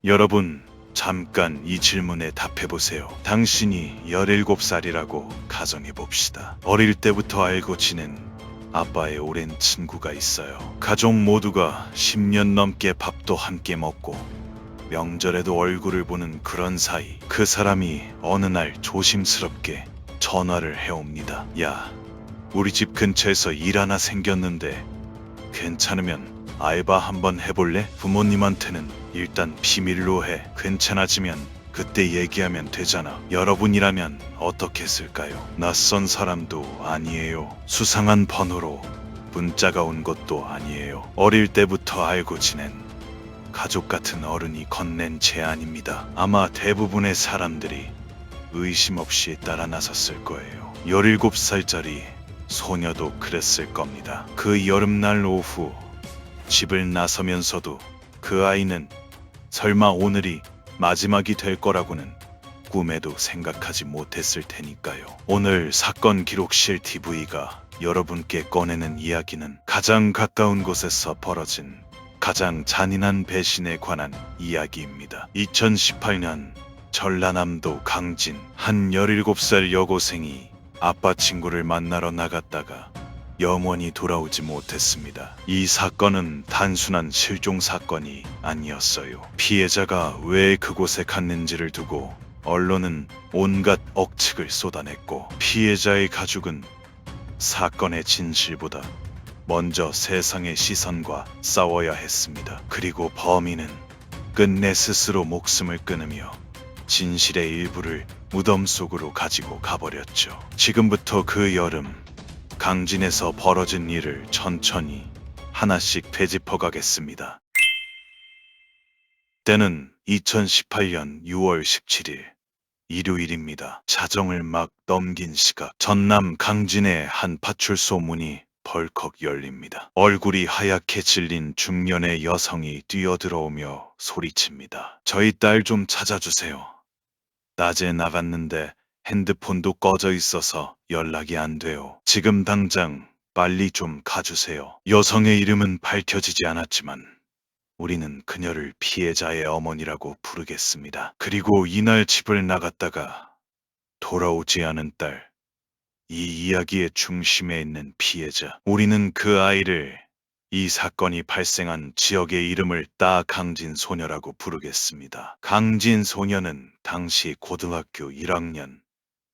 여러분, 잠깐 이 질문에 답해보세요. 당신이 17살이라고 가정해봅시다. 어릴 때부터 알고 지낸 아빠의 오랜 친구가 있어요. 가족 모두가 10년 넘게 밥도 함께 먹고 명절에도 얼굴을 보는 그런 사이, 그 사람이 어느 날 조심스럽게 전화를 해옵니다. 야, 우리 집 근처에서 일 하나 생겼는데 괜찮으면 알바 한번 해볼래? 부모님한테는 일단 비밀로 해. 괜찮아지면 그때 얘기하면 되잖아. 여러분이라면 어떻게 했을까요? 낯선 사람도 아니에요. 수상한 번호로 문자가 온 것도 아니에요. 어릴 때부터 알고 지낸 가족 같은 어른이 건넨 제안입니다. 아마 대부분의 사람들이 의심 없이 따라 나섰을 거예요. 17살짜리 소녀도 그랬을 겁니다. 그 여름날 오후 집을 나서면서도 그 아이는 설마 오늘이 마지막이 될 거라고는 꿈에도 생각하지 못했을 테니까요. 오늘 사건 기록실 TV가 여러분께 꺼내는 이야기는 가장 가까운 곳에서 벌어진 가장 잔인한 배신에 관한 이야기입니다. 2018년 전라남도 강진 한 17살 여고생이 아빠 친구를 만나러 나갔다가 영원히 돌아오지 못했습니다. 이 사건은 단순한 실종 사건이 아니었어요. 피해자가 왜 그곳에 갔는지를 두고 언론은 온갖 억측을 쏟아냈고, 피해자의 가족은 사건의 진실보다 먼저 세상의 시선과 싸워야 했습니다. 그리고 범인은 끝내 스스로 목숨을 끊으며 진실의 일부를 무덤 속으로 가지고 가버렸죠. 지금부터 그 여름 강진에서 벌어진 일을 천천히 하나씩 되짚어 가겠습니다. 때는 2018년 6월 17일 일요일입니다. 자정을 막 넘긴 시각, 전남 강진의 한 파출소 문이 벌컥 열립니다. 얼굴이 하얗게 질린 중년의 여성이 뛰어들어오며 소리칩니다. 저희 딸 좀 찾아주세요. 낮에 나갔는데 핸드폰도 꺼져 있어서 연락이 안 돼요. 지금 당장 빨리 좀 가주세요. 여성의 이름은 밝혀지지 않았지만 우리는 그녀를 피해자의 어머니라고 부르겠습니다. 그리고 이날 집을 나갔다가 돌아오지 않은 딸, 이 이야기의 중심에 있는 피해자. 우리는 그 아이를 이 사건이 발생한 지역의 이름을 따 강진 소녀라고 부르겠습니다. 강진 소녀는 당시 고등학교 1학년,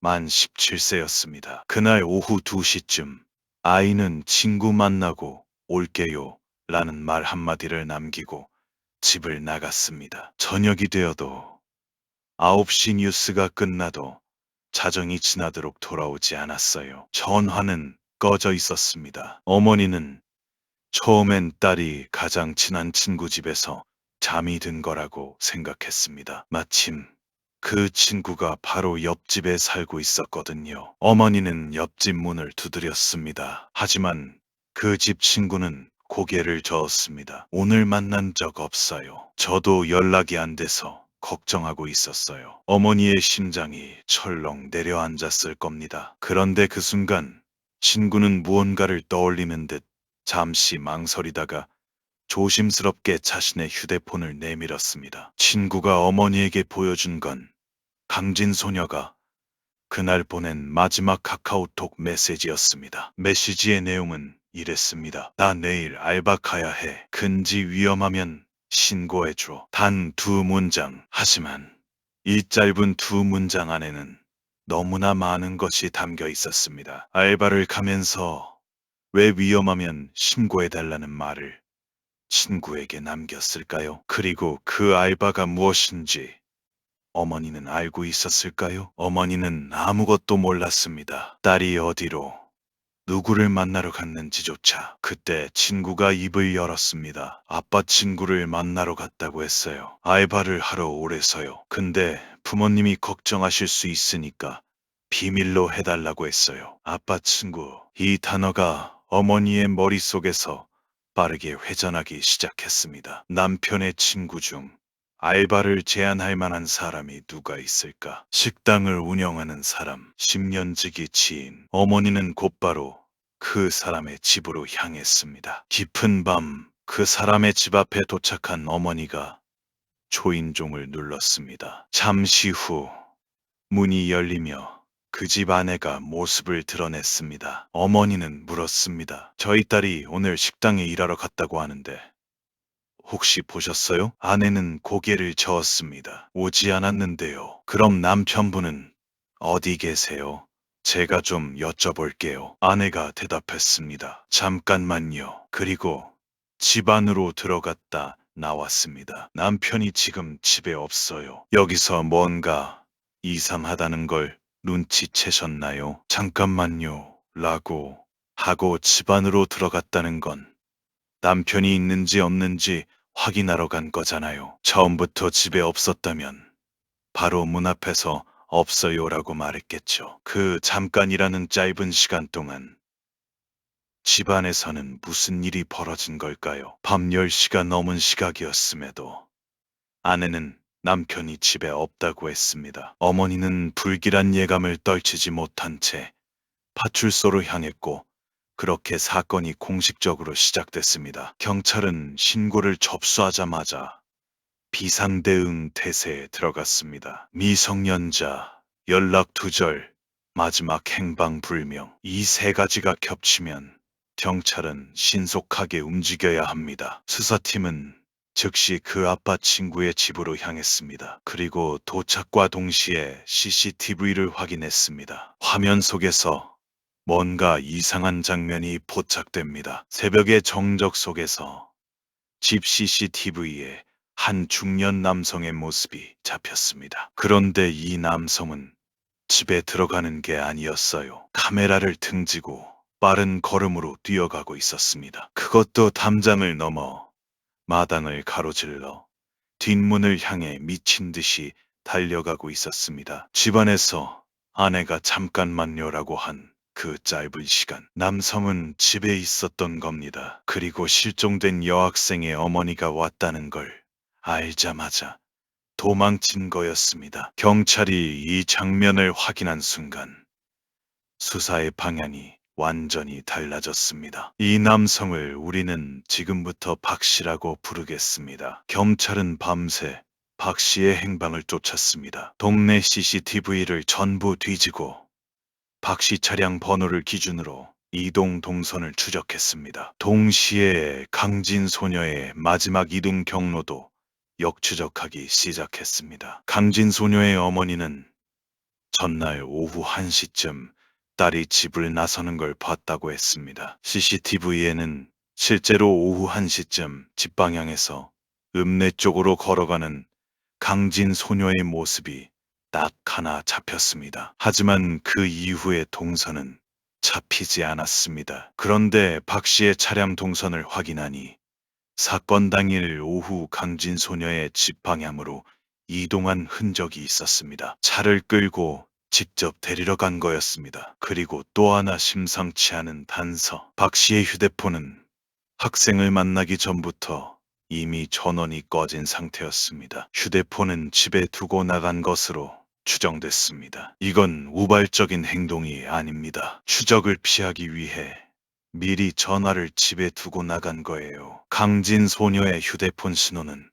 만 17세였습니다. 그날 오후 2시쯤 아이는 친구 만나고 올게요 라는 말 한마디를 남기고 집을 나갔습니다. 저녁이 되어도 9시 뉴스가 끝나도 자정이 지나도록 돌아오지 않았어요. 전화는 꺼져 있었습니다. 어머니는 처음엔 딸이 가장 친한 친구 집에서 잠이 든 거라고 생각했습니다. 마침 그 친구가 바로 옆집에 살고 있었거든요. 어머니는 옆집 문을 두드렸습니다. 하지만 그 집 친구는 고개를 저었습니다. 오늘 만난 적 없어요. 저도 연락이 안 돼서 걱정하고 있었어요. 어머니의 심장이 철렁 내려앉았을 겁니다. 그런데 그 순간 친구는 무언가를 떠올리는 듯 잠시 망설이다가 조심스럽게 자신의 휴대폰을 내밀었습니다. 친구가 어머니에게 보여준 건 강진 소녀가 그날 보낸 마지막 카카오톡 메시지였습니다. 메시지의 내용은 이랬습니다. 나 내일 알바 가야 해. 근지 위험하면 신고해줘. 단 2문장. 하지만 이 짧은 2문장 안에는 너무나 많은 것이 담겨 있었습니다. 알바를 가면서 왜 위험하면 신고해달라는 말을 친구에게 남겼을까요? 그리고 그 알바가 무엇인지 어머니는 알고 있었을까요? 어머니는 아무것도 몰랐습니다. 딸이 어디로, 누구를 만나러 갔는지조차. 그때 친구가 입을 열었습니다. 아빠 친구를 만나러 갔다고 했어요. 알바를 하러 오래서요. 근데 부모님이 걱정하실 수 있으니까 비밀로 해달라고 했어요. 아빠 친구. 이 단어가 어머니의 머릿속에서 빠르게 회전하기 시작했습니다. 남편의 친구 중 알바를 제안할 만한 사람이 누가 있을까? 식당을 운영하는 사람, 10년 지기 지인. 어머니는 곧바로 그 사람의 집으로 향했습니다. 깊은 밤, 그 사람의 집 앞에 도착한 어머니가 초인종을 눌렀습니다. 잠시 후 문이 열리며 그 집 아내가 모습을 드러냈습니다. 어머니는 물었습니다. 저희 딸이 오늘 식당에 일하러 갔다고 하는데 혹시 보셨어요? 아내는 고개를 저었습니다. 오지 않았는데요. 그럼 남편분은 어디 계세요? 제가 좀 여쭤볼게요. 아내가 대답했습니다. 잠깐만요. 그리고 집 안으로 들어갔다 나왔습니다. 남편이 지금 집에 없어요. 여기서 뭔가 이상하다는 걸 눈치채셨나요? 잠깐만요. 라고 하고 집 안으로 들어갔다는 건 남편이 있는지 없는지 확인하러 간 거잖아요. 처음부터 집에 없었다면 바로 문 앞에서 없어요라고 말했겠죠. 그 잠깐이라는 짧은 시간 동안 집안에서는 무슨 일이 벌어진 걸까요? 밤 10시가 넘은 시각이었음에도 아내는 남편이 집에 없다고 했습니다. 어머니는 불길한 예감을 떨치지 못한 채 파출소로 향했고 그렇게 사건이 공식적으로 시작됐습니다. 경찰은 신고를 접수하자마자 비상대응 태세에 들어갔습니다. 미성년자, 연락 두절, 마지막 행방 불명. 이 세 가지가 겹치면 경찰은 신속하게 움직여야 합니다. 수사팀은 즉시 그 아빠 친구의 집으로 향했습니다. 그리고 도착과 동시에 CCTV를 확인했습니다. 화면 속에서 뭔가 이상한 장면이 포착됩니다. 새벽의 정적 속에서 집 CCTV에 한 중년 남성의 모습이 잡혔습니다. 그런데 이 남성은 집에 들어가는 게 아니었어요. 카메라를 등지고 빠른 걸음으로 뛰어가고 있었습니다. 그것도 담장을 넘어 마당을 가로질러 뒷문을 향해 미친 듯이 달려가고 있었습니다. 집안에서 아내가 잠깐만요라고 한 그 짧은 시간, 남성은 집에 있었던 겁니다. 그리고 실종된 여학생의 어머니가 왔다는 걸 알자마자 도망친 거였습니다. 경찰이 이 장면을 확인한 순간 수사의 방향이 완전히 달라졌습니다. 이 남성을 우리는 지금부터 박 씨라고 부르겠습니다. 경찰은 밤새 박 씨의 행방을 쫓았습니다. 동네 CCTV를 전부 뒤지고 박 씨 차량 번호를 기준으로 이동 동선을 추적했습니다. 동시에 강진 소녀의 마지막 이동 경로도 역추적하기 시작했습니다. 강진 소녀의 어머니는 전날 오후 1시쯤 딸이 집을 나서는 걸 봤다고 했습니다. CCTV에는 실제로 오후 1시쯤 집 방향에서 읍내 쪽으로 걸어가는 강진 소녀의 모습이 딱 하나 잡혔습니다. 하지만 그 이후의 동선은 잡히지 않았습니다. 그런데 박 씨의 차량 동선을 확인하니 사건 당일 오후 강진 소녀의 집 방향으로 이동한 흔적이 있었습니다. 차를 끌고 직접 데리러 간 거였습니다. 그리고 또 하나 심상치 않은 단서. 박 씨의 휴대폰은 학생을 만나기 전부터 이미 전원이 꺼진 상태였습니다. 휴대폰은 집에 두고 나간 것으로 추정됐습니다. 이건 우발적인 행동이 아닙니다. 추적을 피하기 위해 미리 전화를 집에 두고 나간 거예요. 강진 소녀의 휴대폰 신호는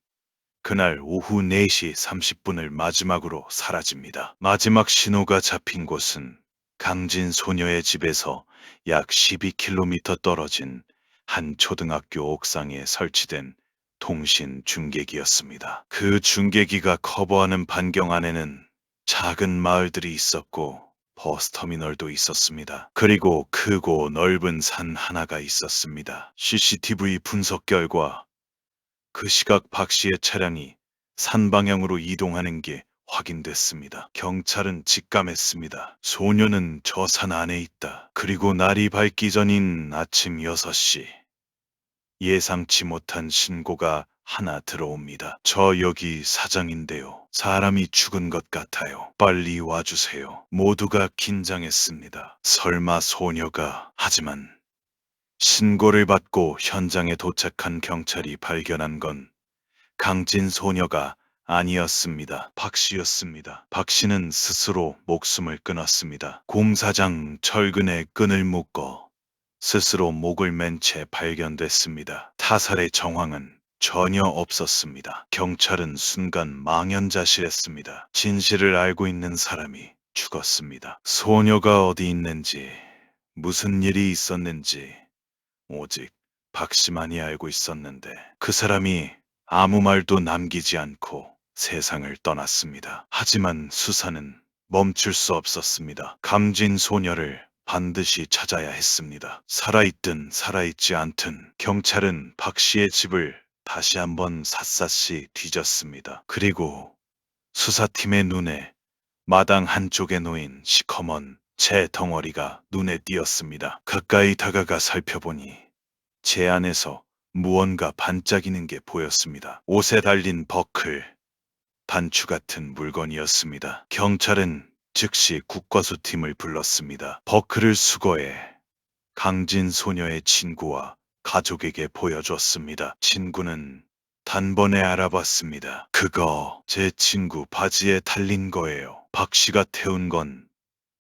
그날 오후 4시 30분을 마지막으로 사라집니다. 마지막 신호가 잡힌 곳은 강진 소녀의 집에서 약 12km 떨어진 한 초등학교 옥상에 설치된 통신 중계기였습니다. 그 중계기가 커버하는 반경 안에는 작은 마을들이 있었고 버스터미널도 있었습니다. 그리고 크고 넓은 산 하나가 있었습니다. CCTV 분석 결과 그 시각 박 씨의 차량이 산 방향으로 이동하는 게 확인됐습니다. 경찰은 직감했습니다. 소녀는 저 산 안에 있다. 그리고 날이 밝기 전인 아침 6시. 예상치 못한 신고가 하나 들어옵니다. 저 여기 사장인데요. 사람이 죽은 것 같아요. 빨리 와주세요. 모두가 긴장했습니다. 설마 소녀가... 하지만 신고를 받고 현장에 도착한 경찰이 발견한 건 강진 소녀가 아니었습니다. 박 씨였습니다. 박 씨는 스스로 목숨을 끊었습니다. 공사장 철근에 끈을 묶어 스스로 목을 맨 채 발견됐습니다. 타살의 정황은 전혀 없었습니다. 경찰은 순간 망연자실했습니다. 진실을 알고 있는 사람이 죽었습니다. 소녀가 어디 있는지, 무슨 일이 있었는지 오직 박 씨만이 알고 있었는데 그 사람이 아무 말도 남기지 않고 세상을 떠났습니다. 하지만 수사는 멈출 수 없었습니다. 감진 소녀를 반드시 찾아야 했습니다. 살아있든 살아있지 않든 경찰은 박 씨의 집을 다시 한번 샅샅이 뒤졌습니다. 그리고 수사팀의 눈에 마당 한쪽에 놓인 시커먼 재 덩어리가 눈에 띄었습니다. 가까이 다가가 살펴보니 제 안에서 무언가 반짝이는 게 보였습니다. 옷에 달린 버클, 단추 같은 물건이었습니다. 경찰은 즉시 국과수팀을 불렀습니다. 버클을 수거해 강진 소녀의 친구와 가족에게 보여줬습니다. 친구는 단번에 알아봤습니다. 그거 제 친구 바지에 달린 거예요. 박 씨가 태운 건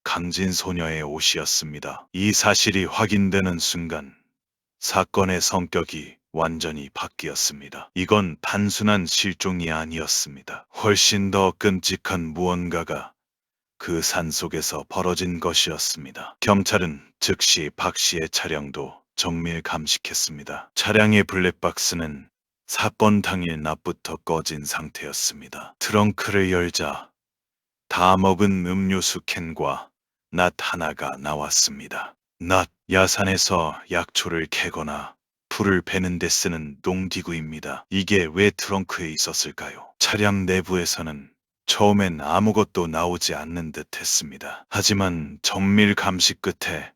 강진 소녀의 옷이었습니다. 이 사실이 확인되는 순간 사건의 성격이 완전히 바뀌었습니다. 이건 단순한 실종이 아니었습니다. 훨씬 더 끔찍한 무언가가 그 산속에서 벌어진 것이었습니다. 경찰은 즉시 박 씨의 차량도 정밀 감식했습니다. 차량의 블랙박스는 사건 당일 낮부터 꺼진 상태였습니다. 트렁크를 열자 다 먹은 음료수 캔과 낫 하나가 나왔습니다. 낫, 야산에서 약초를 캐거나 풀을 베는 데 쓰는 농기구입니다. 이게 왜 트렁크에 있었을까요? 차량 내부에서는 처음엔 아무것도 나오지 않는 듯 했습니다. 하지만 정밀 감식 끝에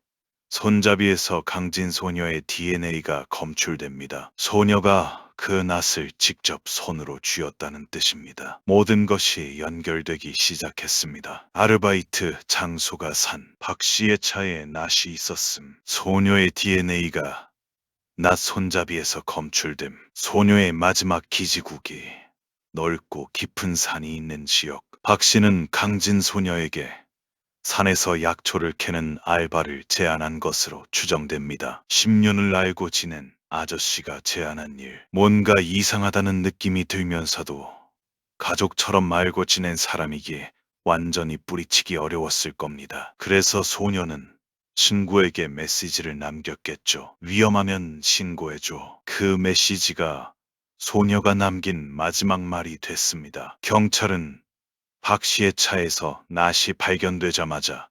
손잡이에서 강진 소녀의 DNA가 검출됩니다. 소녀가 그 낫을 직접 손으로 쥐었다는 뜻입니다. 모든 것이 연결되기 시작했습니다. 아르바이트 장소가 산 박 씨의 차에 낫이 있었음. 소녀의 DNA가 낫 손잡이에서 검출됨. 소녀의 마지막 기지국이 넓고 깊은 산이 있는 지역. 박 씨는 강진 소녀에게 산에서 약초를 캐는 알바를 제안한 것으로 추정됩니다. 10년을 알고 지낸 아저씨가 제안한 일. 뭔가 이상하다는 느낌이 들면서도 가족처럼 말고 지낸 사람이기에 완전히 뿌리치기 어려웠을 겁니다. 그래서 소녀는 친구에게 메시지를 남겼겠죠. 위험하면 신고해줘. 그 메시지가 소녀가 남긴 마지막 말이 됐습니다. 경찰은 박 씨의 차에서 낫이 발견되자마자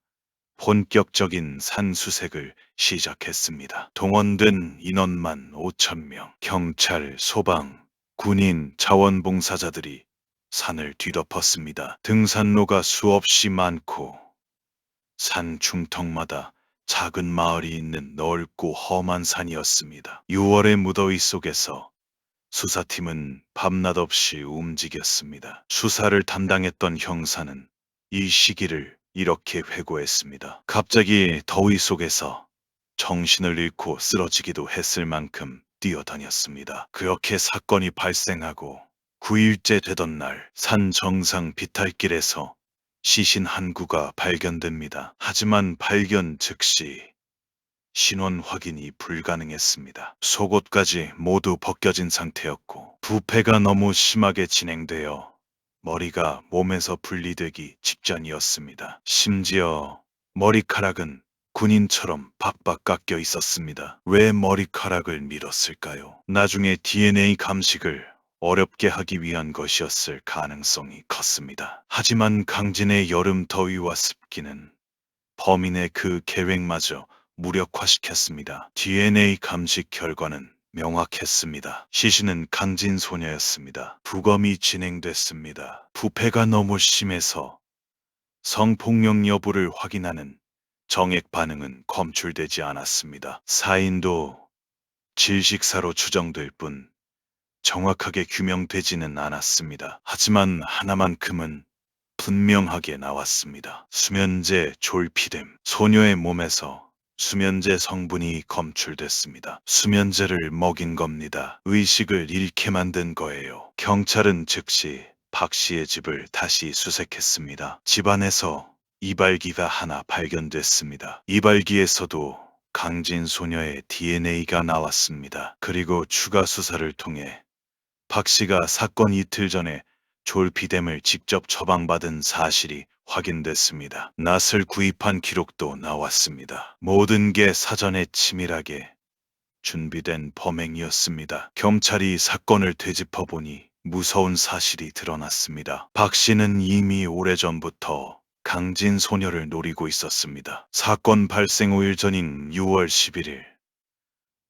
본격적인 산수색을 시작했습니다. 동원된 인원만 5,000명, 경찰, 소방, 군인, 자원봉사자들이 산을 뒤덮었습니다. 등산로가 수없이 많고 산 중턱마다 작은 마을이 있는 넓고 험한 산이었습니다. 6월의 무더위 속에서 수사팀은 밤낮 없이 움직였습니다. 수사를 담당했던 형사는 이 시기를 이렇게 회고했습니다. 갑자기 더위 속에서 정신을 잃고 쓰러지기도 했을 만큼 뛰어다녔습니다. 그렇게 사건이 발생하고 9일째 되던 날 산 정상 비탈길에서 시신 한 구가 발견됩니다. 하지만 발견 즉시 신원 확인이 불가능했습니다. 속옷까지 모두 벗겨진 상태였고 부패가 너무 심하게 진행되어 머리가 몸에서 분리되기 직전이었습니다. 심지어 머리카락은 군인처럼 박박 깎여 있었습니다. 왜 머리카락을 밀었을까요? 나중에 DNA 감식을 어렵게 하기 위한 것이었을 가능성이 컸습니다. 하지만 강진의 여름 더위와 습기는 범인의 그 계획마저 무력화시켰습니다. DNA 감식 결과는 명확했습니다. 시신은 강진 소녀였습니다. 부검이 진행됐습니다. 부패가 너무 심해서 성폭력 여부를 확인하는 정액 반응은 검출되지 않았습니다. 사인도 질식사로 추정될 뿐 정확하게 규명되지는 않았습니다. 하지만 하나만큼은 분명하게 나왔습니다. 수면제 졸피뎀. 소녀의 몸에서 수면제 성분이 검출됐습니다. 수면제를 먹인 겁니다. 의식을 잃게 만든 거예요. 경찰은 즉시 박 씨의 집을 다시 수색했습니다. 집안에서 이발기가 하나 발견됐습니다. 이발기에서도 강진 소녀의 DNA가 나왔습니다. 그리고 추가 수사를 통해 박 씨가 사건 이틀 전에 졸피뎀을 직접 처방받은 사실이 확인됐습니다. 낫을 구입한 기록도 나왔습니다. 모든 게 사전에 치밀하게 준비된 범행이었습니다. 경찰이 사건을 되짚어보니 무서운 사실이 드러났습니다. 박 씨는 이미 오래전부터 강진 소녀를 노리고 있었습니다. 사건 발생 5일 전인 6월 11일,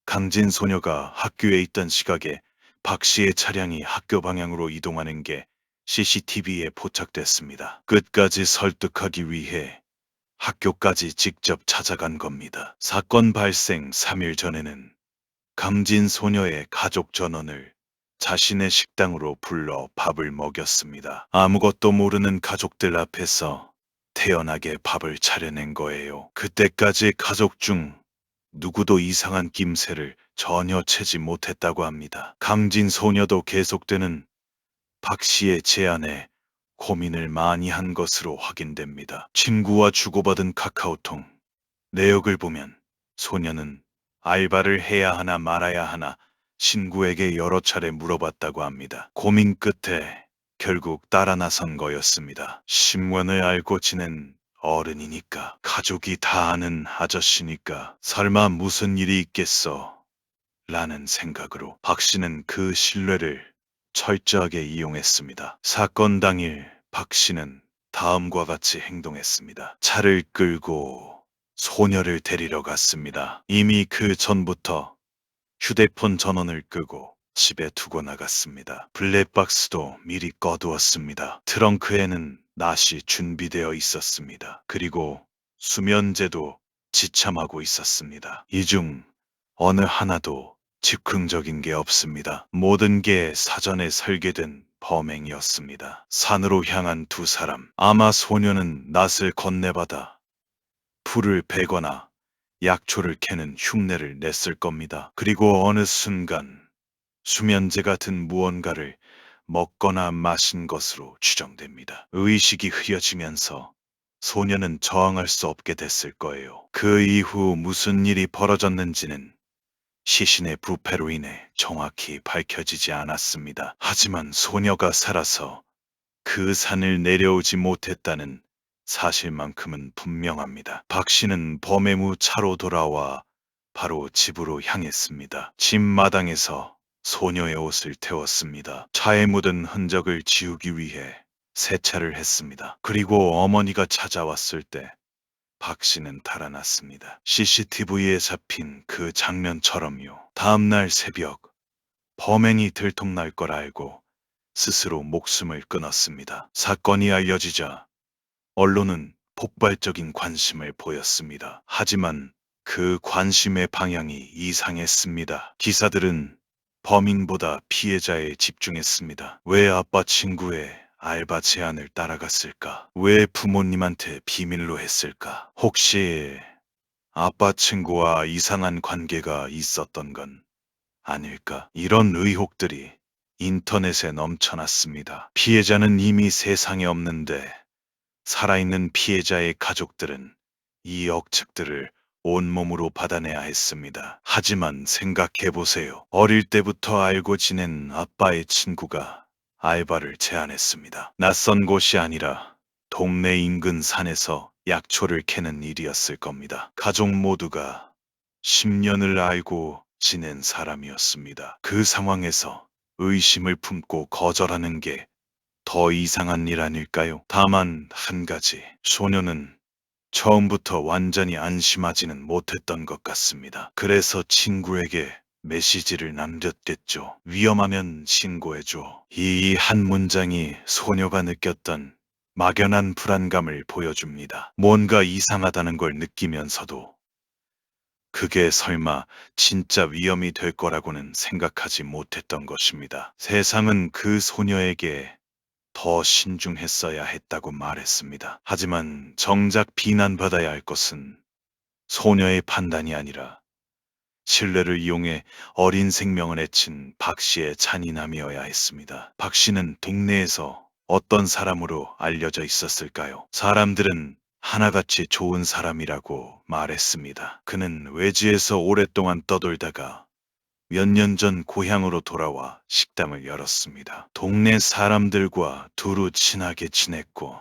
강진 소녀가 학교에 있던 시각에 박 씨의 차량이 학교 방향으로 이동하는 게 CCTV에 포착됐습니다. 끝까지 설득하기 위해 학교까지 직접 찾아간 겁니다. 사건 발생 3일 전에는 강진 소녀의 가족 전원을 자신의 식당으로 불러 밥을 먹였습니다. 아무것도 모르는 가족들 앞에서 태연하게 밥을 차려낸 거예요. 그때까지 가족 중 누구도 이상한 낌새를 전혀 채지 못했다고 합니다. 강진 소녀도 계속되는 박 씨의 제안에 고민을 많이 한 것으로 확인됩니다. 친구와 주고받은 카카오톡 내역을 보면 소녀는 알바를 해야 하나 말아야 하나 친구에게 여러 차례 물어봤다고 합니다. 고민 끝에 결국 따라 나선 거였습니다. 신문을 알고 지낸 어른이니까, 가족이 다 아는 아저씨니까 설마 무슨 일이 있겠어 라는 생각으로 박 씨는 그 신뢰를 철저하게 이용했습니다. 사건 당일 박 씨는 다음과 같이 행동했습니다. 차를 끌고 소녀를 데리러 갔습니다. 이미 그 전부터 휴대폰 전원을 끄고 집에 두고 나갔습니다. 블랙박스도 미리 꺼두었습니다. 트렁크에는 낫이 준비되어 있었습니다. 그리고 수면제도 지참하고 있었습니다. 이 중 어느 하나도 즉흥적인 게 없습니다. 모든 게 사전에 설계된 범행이었습니다. 산으로 향한 두 사람. 아마 소녀는 낫을 건네받아 불을 베거나 약초를 캐는 흉내를 냈을 겁니다. 그리고 어느 순간 수면제 같은 무언가를 먹거나 마신 것으로 추정됩니다. 의식이 흐려지면서 소녀는 저항할 수 없게 됐을 거예요. 그 이후 무슨 일이 벌어졌는지는 시신의 부패로 인해 정확히 밝혀지지 않았습니다. 하지만 소녀가 살아서 그 산을 내려오지 못했다는 사실만큼은 분명합니다. 박 씨는 범행 후 차로 돌아와 바로 집으로 향했습니다. 집 마당에서 소녀의 옷을 태웠습니다. 차에 묻은 흔적을 지우기 위해 세차를 했습니다. 그리고 어머니가 찾아왔을 때 박 씨는 달아났습니다. CCTV에 잡힌 그 장면처럼요. 다음날 새벽, 범행이 들통날 걸 알고 스스로 목숨을 끊었습니다. 사건이 알려지자 언론은 폭발적인 관심을 보였습니다. 하지만 그 관심의 방향이 이상했습니다. 기사들은 범인보다 피해자에 집중했습니다. 왜 아빠 친구의 알바 제안을 따라갔을까? 왜 부모님한테 비밀로 했을까? 혹시 아빠 친구와 이상한 관계가 있었던 건 아닐까? 이런 의혹들이 인터넷에 넘쳐났습니다. 피해자는 이미 세상에 없는데 살아있는 피해자의 가족들은 이 억측들을 온몸으로 받아내야 했습니다. 하지만 생각해보세요. 어릴 때부터 알고 지낸 아빠의 친구가 알바를 제안했습니다. 낯선 곳이 아니라 동네 인근 산에서 약초를 캐는 일이었을 겁니다. 가족 모두가 10년을 알고 지낸 사람이었습니다. 그 상황에서 의심을 품고 거절하는 게 더 이상한 일 아닐까요? 다만 한 가지, 소녀는 처음부터 완전히 안심하지는 못했던 것 같습니다. 그래서 친구에게 메시지를 남겼겠죠. 위험하면 신고해줘. 이 한 문장이 소녀가 느꼈던 막연한 불안감을 보여줍니다. 뭔가 이상하다는 걸 느끼면서도 그게 설마 진짜 위험이 될 거라고는 생각하지 못했던 것입니다. 세상은 그 소녀에게 더 신중했어야 했다고 말했습니다. 하지만 정작 비난받아야 할 것은 소녀의 판단이 아니라 신뢰를 이용해 어린 생명을 해친 박 씨의 잔인함이어야 했습니다. 박 씨는 동네에서 어떤 사람으로 알려져 있었을까요? 사람들은 하나같이 좋은 사람이라고 말했습니다. 그는 외지에서 오랫동안 떠돌다가 몇 년 전 고향으로 돌아와 식당을 열었습니다. 동네 사람들과 두루 친하게 지냈고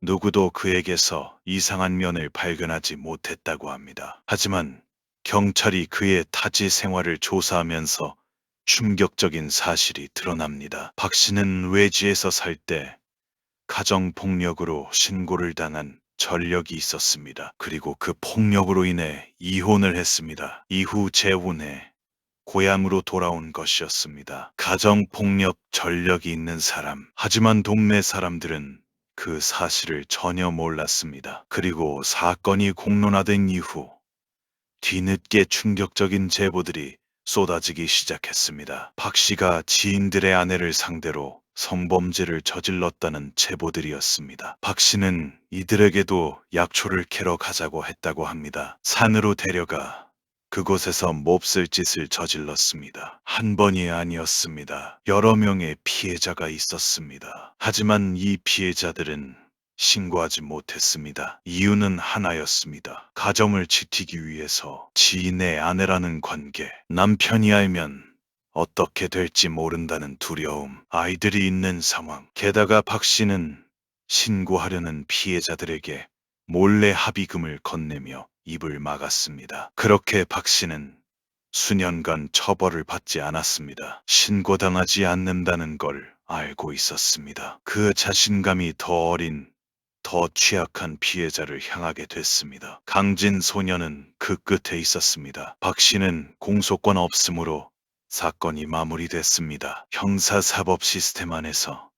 누구도 그에게서 이상한 면을 발견하지 못했다고 합니다. 하지만 경찰이 그의 타지 생활을 조사하면서 충격적인 사실이 드러납니다. 박 씨는 외지에서 살 때 가정폭력으로 신고를 당한 전력이 있었습니다. 그리고 그 폭력으로 인해 이혼을 했습니다. 이후 재혼해 고향으로 돌아온 것이었습니다. 가정폭력 전력이 있는 사람. 하지만 동네 사람들은 그 사실을 전혀 몰랐습니다. 그리고 사건이 공론화된 이후 뒤늦게 충격적인 제보들이 쏟아지기 시작했습니다. 박 씨가 지인들의 아내를 상대로 성범죄를 저질렀다는 제보들이었습니다. 박 씨는 이들에게도 약초를 캐러 가자고 했다고 합니다. 산으로 데려가 그곳에서 몹쓸 짓을 저질렀습니다. 한 번이 아니었습니다. 여러 명의 피해자가 있었습니다. 하지만 이 피해자들은 신고하지 못했습니다. 이유는 하나였습니다. 가정을 지키기 위해서 지인의 아내라는 관계, 남편이 알면 어떻게 될지 모른다는 두려움, 아이들이 있는 상황. 게다가 박 씨는 신고하려는 피해자들에게 몰래 합의금을 건네며 입을 막았습니다. 그렇게 박 씨는 수년간 처벌을 받지 않았습니다. 신고당하지 않는다는 걸 알고 있었습니다. 그 자신감이 더 어린 더 취약한 피해자를 향하게 됐습니다. 강진 소녀는 그 끝에 있었습니다. 박 씨는 공소권 없음으로 사건이 마무리됐습니다. 형사사법 시스템 안에서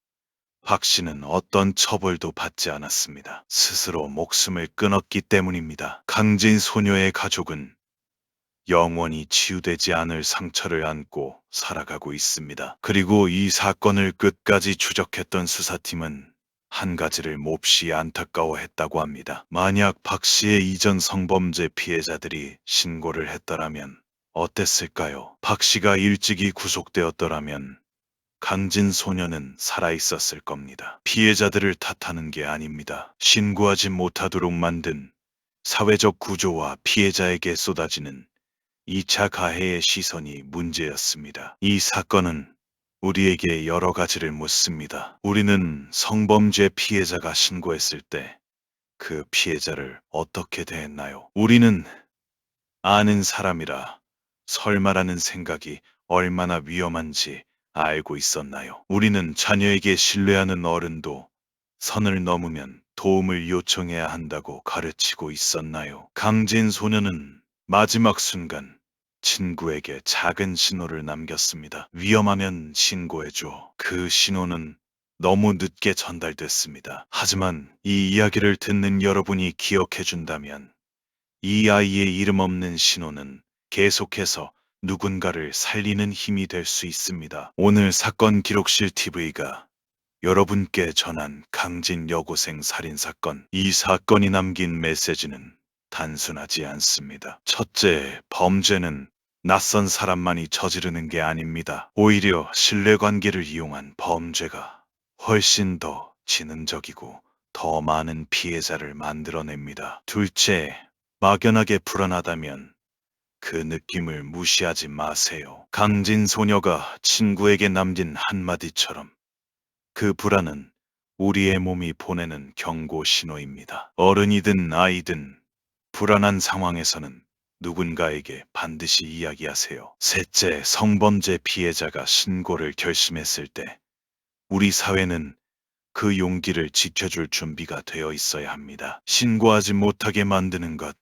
박 씨는 어떤 처벌도 받지 않았습니다. 스스로 목숨을 끊었기 때문입니다. 강진 소녀의 가족은 영원히 치유되지 않을 상처를 안고 살아가고 있습니다. 그리고 이 사건을 끝까지 추적했던 수사팀은 한 가지를 몹시 안타까워했다고 합니다. 만약 박 씨의 이전 성범죄 피해자들이 신고를 했더라면 어땠을까요? 박 씨가 일찍이 구속되었더라면 강진 소녀는 살아있었을 겁니다. 피해자들을 탓하는 게 아닙니다. 신고하지 못하도록 만든 사회적 구조와 피해자에게 쏟아지는 2차 가해의 시선이 문제였습니다. 이 사건은 우리에게 여러 가지를 묻습니다. 우리는 성범죄 피해자가 신고했을 때 그 피해자를 어떻게 대했나요? 우리는 아는 사람이라 설마라는 생각이 얼마나 위험한지 알고 있었나요? 우리는 자녀에게 신뢰하는 어른도 선을 넘으면 도움을 요청해야 한다고 가르치고 있었나요? 강진 소녀는 마지막 순간 친구에게 작은 신호를 남겼습니다. 위험하면 신고해줘. 그 신호는 너무 늦게 전달됐습니다. 하지만 이 이야기를 듣는 여러분이 기억해준다면 이 아이의 이름 없는 신호는 계속해서 누군가를 살리는 힘이 될 수 있습니다. 오늘 사건 기록실 TV가 여러분께 전한 강진 여고생 살인사건. 이 사건이 남긴 메시지는 단순하지 않습니다. 첫째, 범죄는 낯선 사람만이 저지르는 게 아닙니다. 오히려 신뢰관계를 이용한 범죄가 훨씬 더 지능적이고 더 많은 피해자를 만들어냅니다. 둘째, 막연하게 불안하다면 그 느낌을 무시하지 마세요. 강진 소녀가 친구에게 남긴 한마디처럼 그 불안은 우리의 몸이 보내는 경고 신호입니다. 어른이든 아이든 불안한 상황에서는 누군가에게 반드시 이야기하세요. 셋째, 성범죄 피해자가 신고를 결심했을 때 우리 사회는 그 용기를 지켜줄 준비가 되어 있어야 합니다. 신고하지 못하게 만드는 것,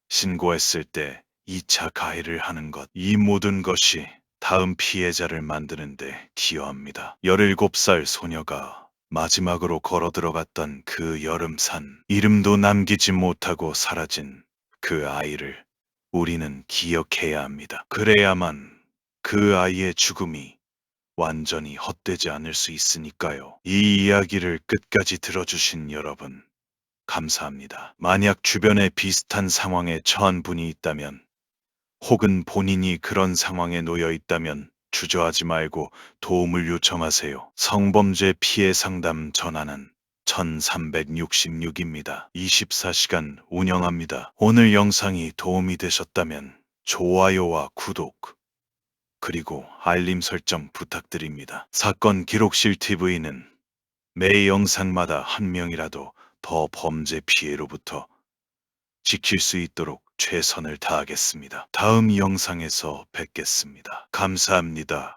신고했을 때 2차 가해를 하는 것, 이 모든 것이 다음 피해자를 만드는데 기여합니다. 17살 소녀가 마지막으로 걸어 들어갔던 그 여름산, 이름도 남기지 못하고 사라진 그 아이를 우리는 기억해야 합니다. 그래야만 그 아이의 죽음이 완전히 헛되지 않을 수 있으니까요. 이 이야기를 끝까지 들어주신 여러분, 감사합니다. 만약 주변에 비슷한 상황에 처한 분이 있다면 혹은 본인이 그런 상황에 놓여 있다면 주저하지 말고 도움을 요청하세요. 성범죄 피해 상담 전화는 1366입니다. 24시간 운영합니다. 오늘 영상이 도움이 되셨다면 좋아요와 구독, 그리고 알림 설정 부탁드립니다. 사건 기록실 TV는 매 영상마다 한 명이라도 더 범죄 피해로부터 지킬 수 있도록 최선을 다하겠습니다. 다음 영상에서 뵙겠습니다. 감사합니다.